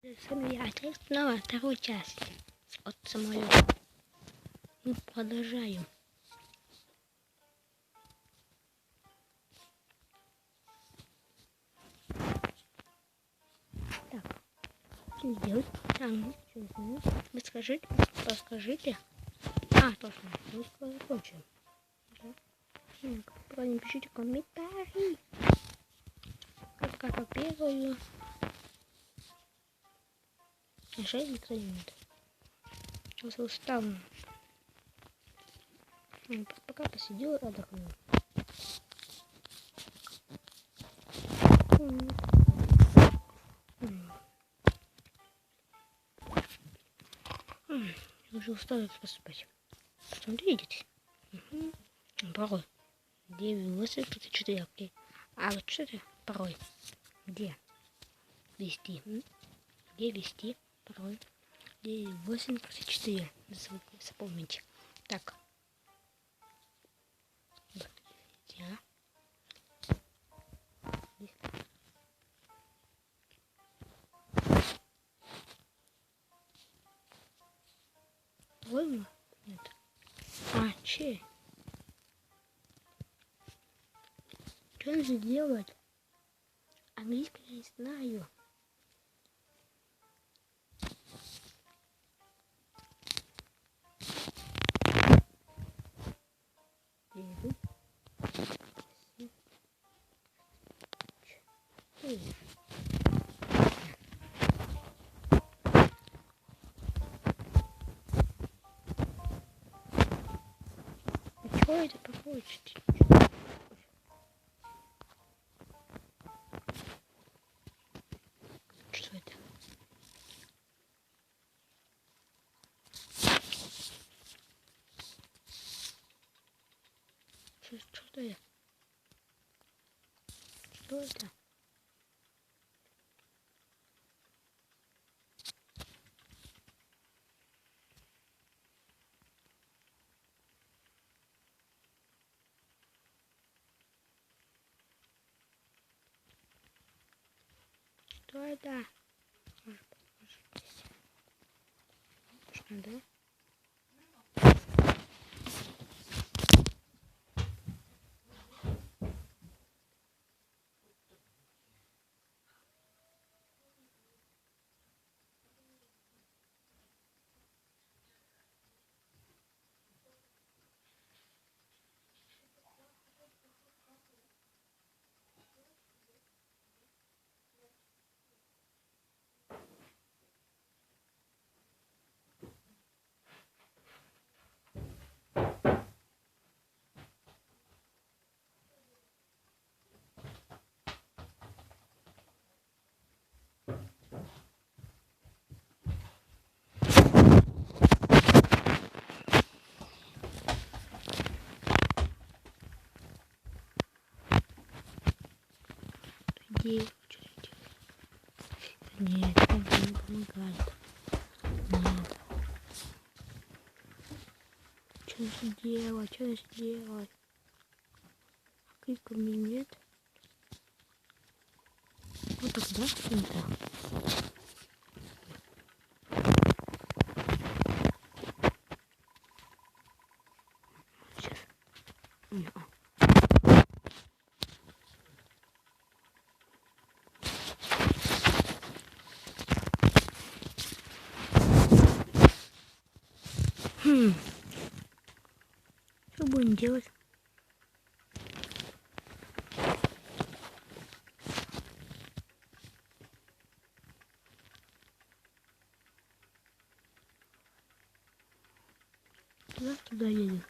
С вами я, опять снова вторую часть от самолета. Мы продолжаем. Так, что сделать? Вы скажите, расскажите. Точно, мы скоро закончим. Пока не пишите комментарии. Пока побегаю. 6 минут. Сейчас устал. Пока посидел, отдохну. Уже устал поспать. Посмотрите. Пароль. 984. Окей. Вот что это пароль? Где? Вести. Где вести? Пароль. 984. Запомните. Так. Я. По-моему? Нет. Че? Что нужно делать? Английский я не знаю. Что это получится? Что это? Что это? Что это? Что это? Что, да? Нет, это не помогает. Нет. Что нужно делать? Что нужно делать? Клика мне нет. Вот тогда это. Сейчас. Что будем делать? Туда едем.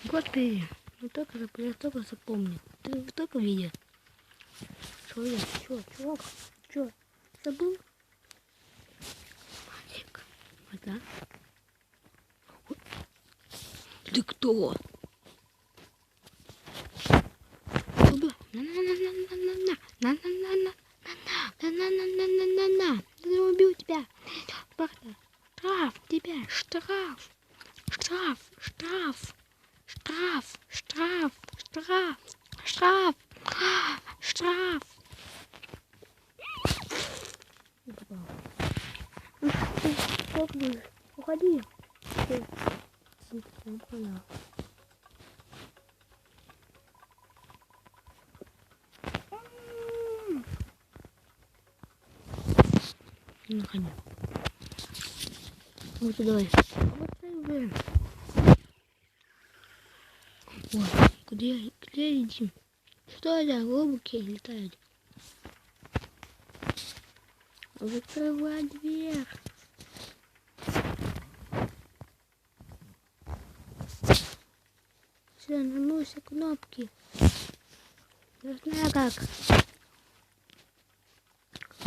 Господи, я только запомнил. Ты только видел. Что я? Чувак? Что? Забыл? Мальчик. Да? Ты кто? Я убью тебя. Штраф тебя. Штраф. Понял. Наконец. Вот давай. Ой, где идти? Что это? Голубки летают. Закрывай дверь. Все, нажмусь кнопки. Я знаю как.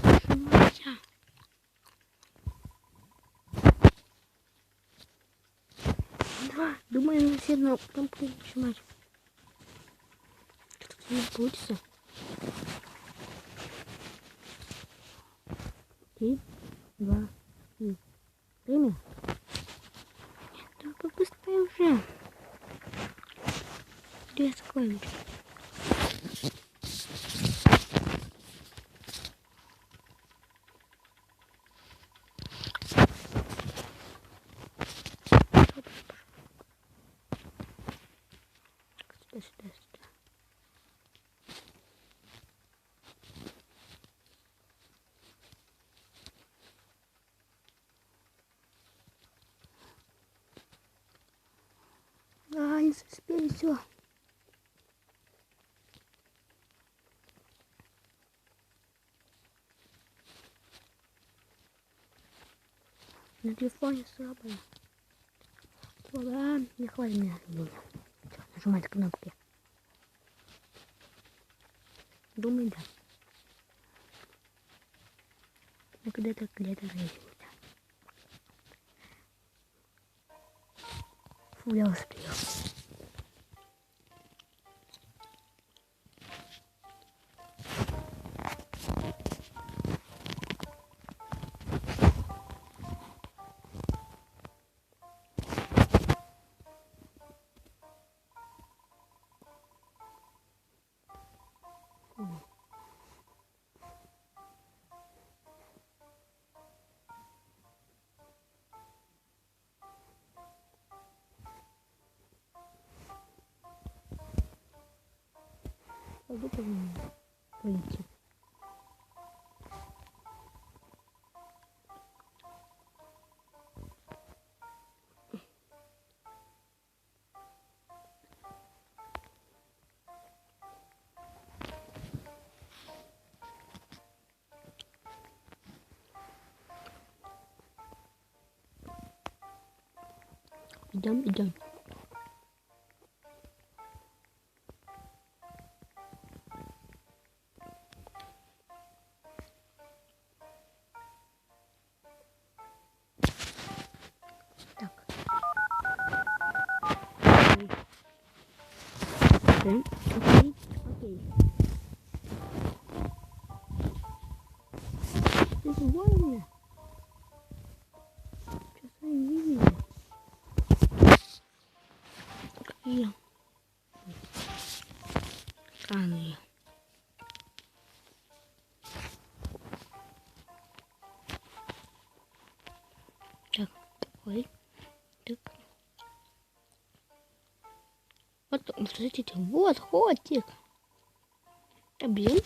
Нажимайся. Да, думаю, на все кнопки нажимать. Что-то не получится. 3, 2, 1. Время? Только быстрее уже. Где склонить? Сюда. А, не успели, все. На телефоне слабое. Ладно, не хватит меня. Нажимать кнопки. Думаю, да. Но когда-то где-то есть. Фу, я успел. Пойду пойти. Идем. Так. Окей. Ты забыл меня? Сейчас я не видел. Какие? Странные. Так, такой. Так. Вот, смотрите, вот котик. Объем.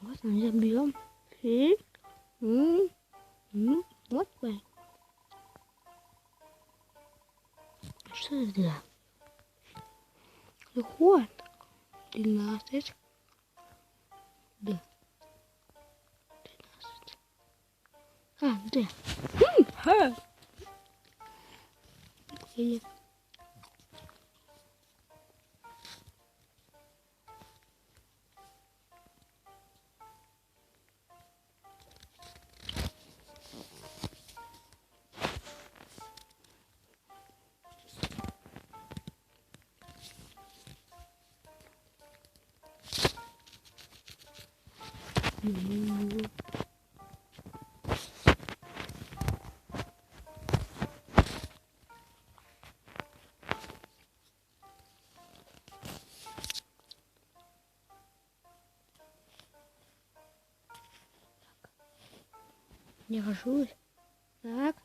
Вот мы забьем. И вот мы. Что это? Вот. 13. Да. 13. А, да. Или... Не хожусь. Так.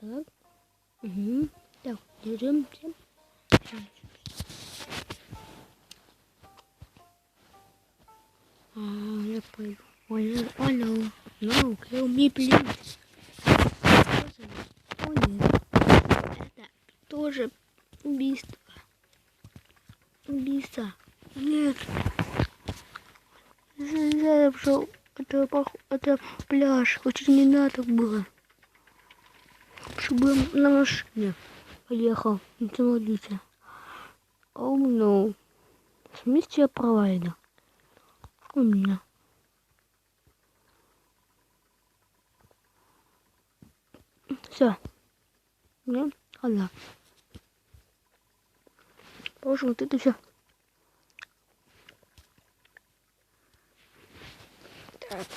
Так. Угу. Так, держим. Я пойду. Oh no. No, kill me, please. О нет. Это тоже убийство. Убийца. Нет. Я пошел. Это пляж. Очень не надо было. Чтобы на машине поехал. Смотрите. Oh no. Миссия провайда. У меня. Все. Мне хана. Боже, вот это все. Так.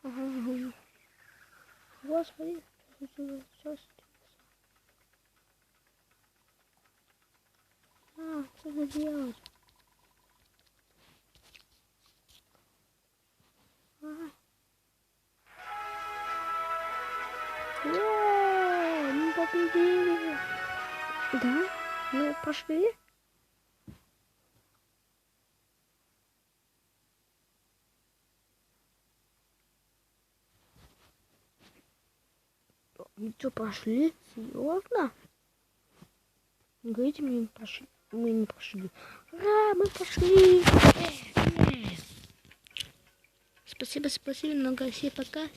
Ага. Господи, сейчас. Что же делать? Мы победили. Да? Мы пошли? Мы что, пошли? Серьезно? Говорите мне, пошли. Мы не пошли. Ура, мы пошли! Спасибо много. Все пока.